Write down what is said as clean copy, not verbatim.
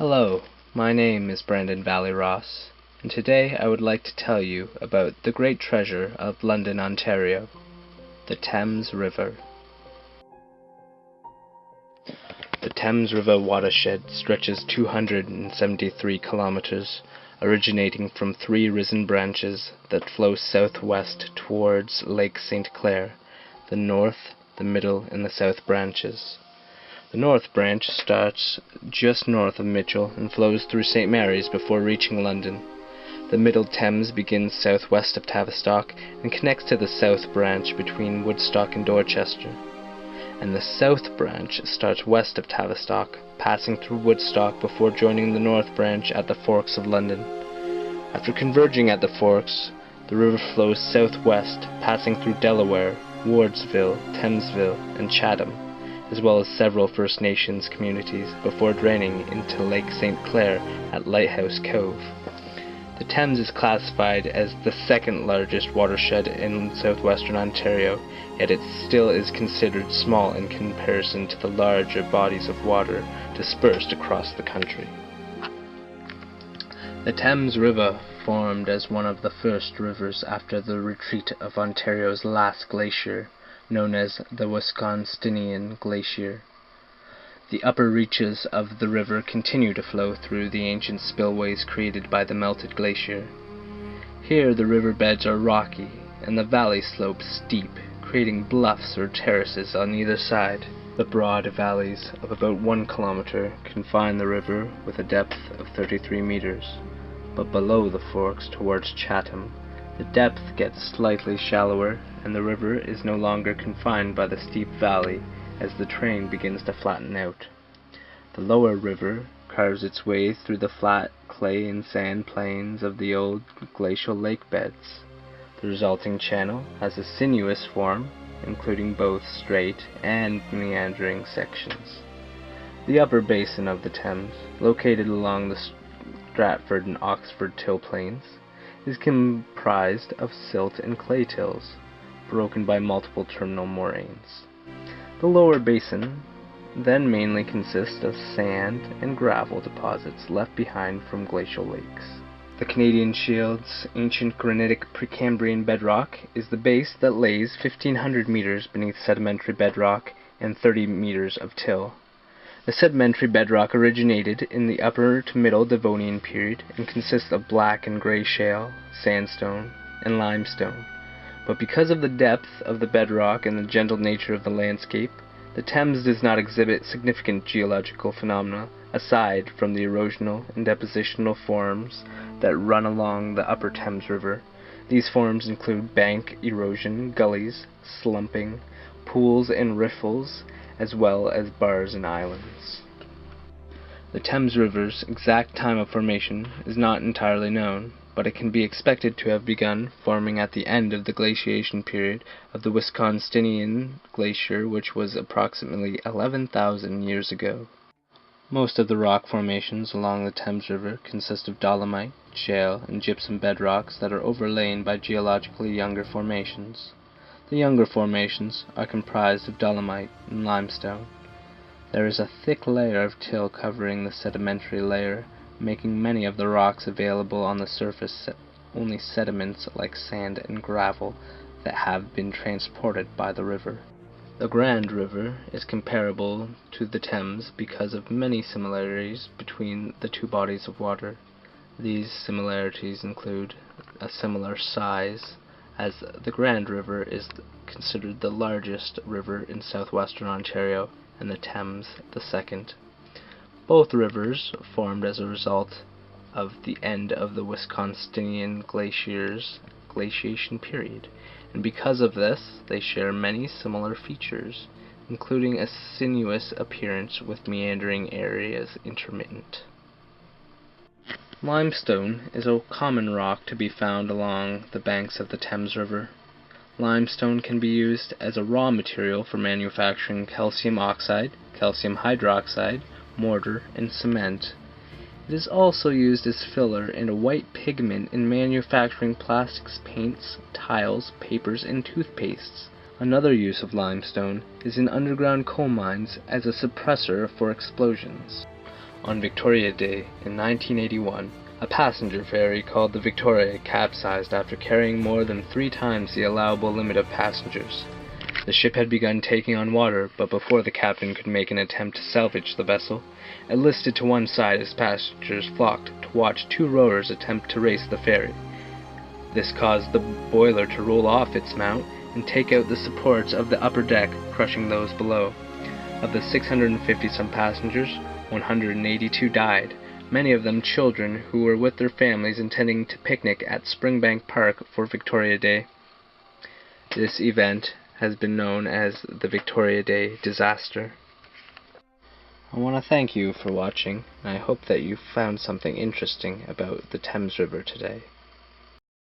Hello, my name is Brandon Valley Ross, and today I would like to tell you about the great treasure of London, Ontario, the Thames River. The Thames River watershed stretches 273 kilometers, originating from three risen branches that flow southwest towards Lake St. Clair, the north, the middle, and the south branches. The north branch starts just north of Mitchell and flows through St. Mary's before reaching London. The middle Thames begins southwest of Tavistock and connects to the south branch between Woodstock and Dorchester. And the south branch starts west of Tavistock, passing through Woodstock before joining the north branch at the Forks of London. After converging at the Forks, the river flows southwest, passing through Delaware, Wardsville, Thamesville, and Chatham, as well as several First Nations communities, before draining into Lake St. Clair at Lighthouse Cove. The Thames is classified as the second largest watershed in southwestern Ontario, yet it still is considered small in comparison to the larger bodies of water dispersed across the country. The Thames River formed as one of the first rivers after the retreat of Ontario's last glacier, known as the Wisconsinian Glacier. The upper reaches of the river continue to flow through the ancient spillways created by the melted glacier. Here the river beds are rocky, and the valley slopes steep, creating bluffs or terraces on either side. The broad valleys of about 1 kilometer confine the river with a depth of 33 meters, but below the forks towards Chatham, the depth gets slightly shallower, and the river is no longer confined by the steep valley as the terrain begins to flatten out. The lower river carves its way through the flat clay and sand plains of the old glacial lake beds. The resulting channel has a sinuous form, including both straight and meandering sections. The upper basin of the Thames, located along the Stratford and Oxford till plains, is comprised of silt and clay tills, broken by multiple terminal moraines. The lower basin then mainly consists of sand and gravel deposits left behind from glacial lakes. The Canadian Shield's ancient granitic Precambrian bedrock is the base that lays 1,500 meters beneath sedimentary bedrock and 30 meters of till. The sedimentary bedrock originated in the Upper to Middle Devonian period and consists of black and gray shale, sandstone, and limestone. But because of the depth of the bedrock and the gentle nature of the landscape, the Thames does not exhibit significant geological phenomena aside from the erosional and depositional forms that run along the upper Thames River. These forms include bank erosion, gullies, slumping, pools and riffles, as well as bars and islands. The Thames River's exact time of formation is not entirely known, but it can be expected to have begun forming at the end of the glaciation period of the Wisconsinian Glacier, which was approximately 11,000 years ago. Most of the rock formations along the Thames River consist of dolomite, shale, and gypsum bedrocks that are overlain by geologically younger formations. The younger formations are comprised of dolomite and limestone. There is a thick layer of till covering the sedimentary layer, making many of the rocks available on the surface only sediments like sand and gravel that have been transported by the river. The Grand River is comparable to the Thames because of many similarities between the two bodies of water. These similarities include a similar size, as the Grand River is considered the largest river in southwestern Ontario, and the Thames the second. Both rivers formed as a result of the end of the Wisconsinian Glacier's glaciation period, and because of this, they share many similar features, including a sinuous appearance with meandering areas intermittent. Limestone is a common rock to be found along the banks of the Thames River. Limestone can be used as a raw material for manufacturing calcium oxide, calcium hydroxide, mortar, and cement. It is also used as filler and a white pigment in manufacturing plastics, paints, tiles, papers, and toothpastes. Another use of limestone is in underground coal mines as a suppressor for explosions. On Victoria Day in 1981, a passenger ferry called the Victoria capsized after carrying more than 3 times the allowable limit of passengers. The ship had begun taking on water, but before the captain could make an attempt to salvage the vessel, it listed to one side as passengers flocked to watch 2 rowers attempt to race the ferry. This caused the boiler to roll off its mount and take out the supports of the upper deck, crushing those below. Of the 650-some passengers, 182 died, many of them children who were with their families intending to picnic at Springbank Park for Victoria Day. This event has been known as the Victoria Day disaster. I want to thank you for watching, and I hope that you found something interesting about the Thames River today.